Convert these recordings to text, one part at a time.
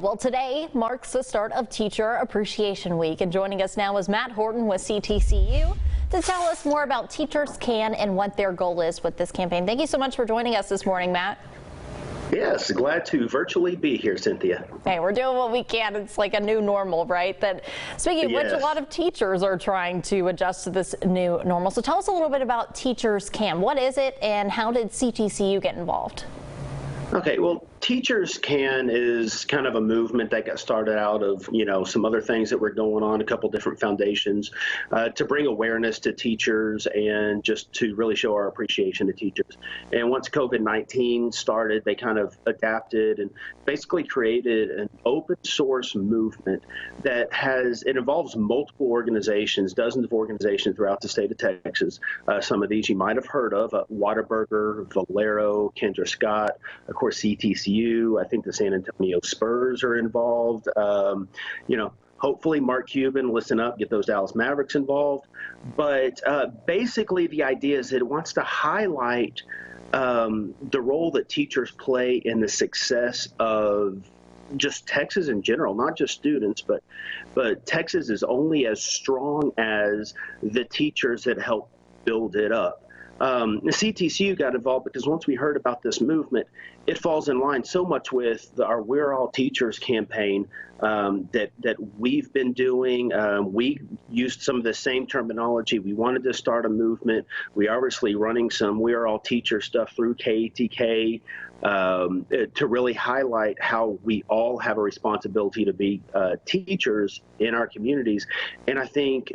Well, today marks the start of Teacher Appreciation Week, and joining us now is Matt Horton with Ctcu to tell us more about Teachers Can and what their goal is with this campaign. Thank you so much for joining us this morning, Matt. Yes, glad to virtually be here, Cynthia. Hey, we're doing what we can. It's like a new normal, right? Speaking of which, a lot of teachers are trying to adjust to this new normal. So tell us a little bit about Teachers Can. What is it, and how did Ctcu get involved? Okay, well, Teachers Can is kind of a movement that got started out of, some other things that were going on, a couple different foundations, to bring awareness to teachers and just to really show our appreciation to teachers. And once COVID-19 started, they kind of adapted and basically created an open source movement that it involves multiple organizations, dozens of organizations throughout the state of Texas. Some of these you might have heard of, Whataburger, Valero, Kendra Scott, of course, Ctcu. I think the San Antonio Spurs are involved. Hopefully Mark Cuban, listen up, get those Dallas Mavericks involved. But basically the idea is that it wants to highlight the role that teachers play in the success of just Texas in general, not just students, but Texas is only as strong as the teachers that help build it up. The Ctcu got involved because once we heard about this movement, it falls in line so much with our We're All Teachers campaign that we've been doing. We used some of the same terminology. We wanted to start a movement. We are obviously running some We're All Teachers stuff through Ctcu to really highlight how we all have a responsibility to be teachers in our communities. And I think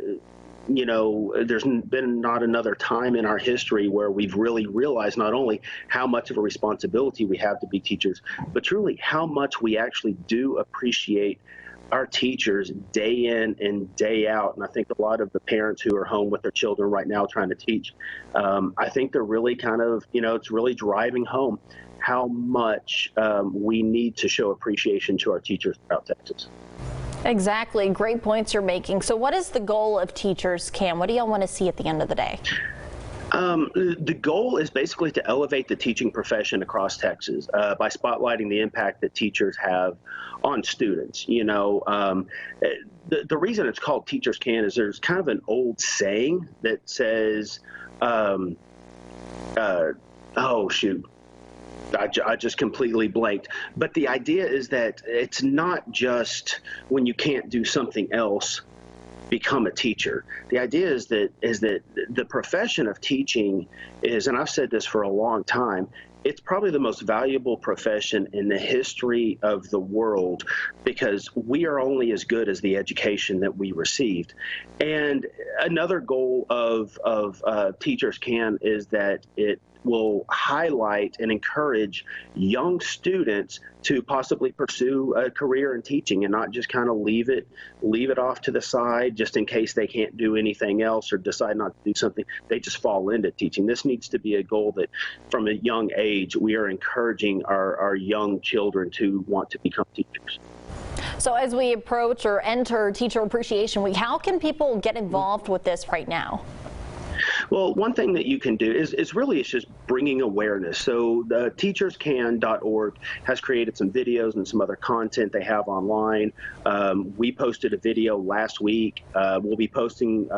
there's been not another time in our history where we've really realized not only how much of a responsibility we have to be teachers, but truly how much we actually do appreciate our teachers day in and day out. And I think a lot of the parents who are home with their children right now trying to teach, I think they're really kind of, it's really driving home how much we need to show appreciation to our teachers throughout Texas. Exactly. Great points you're making. So what is the goal of Teachers Can? What do y'all want to see at the end of the day? The goal is basically to elevate the teaching profession across Texas by spotlighting the impact that teachers have on students. The reason it's called Teachers Can is there's kind of an old saying that says, oh, shoot. I just completely blanked. But the idea is that it's not just when you can't do something else, become a teacher. The idea is that the profession of teaching is, and I've said this for a long time, it's probably the most valuable profession in the history of the world because we are only as good as the education that we received. And another goal of Teachers Can is that it will highlight and encourage young students to possibly pursue a career in teaching and not just kind of leave it off to the side just in case they can't do anything else or decide not to do something. They just fall into teaching. This needs to be a goal that from a young age we are encouraging our young children to want to become teachers. So as we approach or enter Teacher Appreciation Week, how can people get involved with this right now? Well, one thing that you can do is just bringing awareness. So the teacherscan.org has created some videos and some other content they have online. We posted a video last week. We'll be posting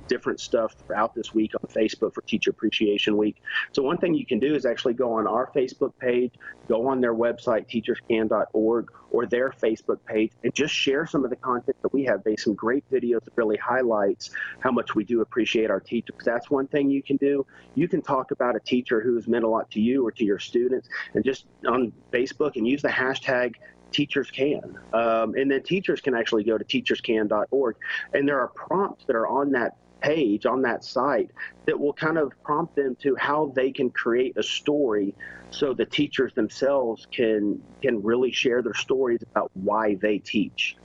different stuff throughout this week on Facebook for Teacher Appreciation Week. So one thing you can do is actually go on our Facebook page, go on their website, teacherscan.org, or their Facebook page, and just share some of the content that we have. There's some great videos that really highlights how much we do appreciate our teachers. That's one thing you can do. You can talk about a teacher who has meant a lot to you or to your students, and just on Facebook and use the hashtag Teachers Can. And then teachers can actually go to teacherscan.org, and there are prompts that are on that page, on that site, that will kind of prompt them to how they can create a story so the teachers themselves can really share their stories about why they teach.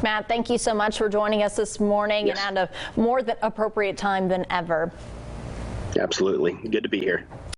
Matt, thank you so much for joining us this morning. Yes. And at a more than appropriate time than ever. Absolutely. Good to be here.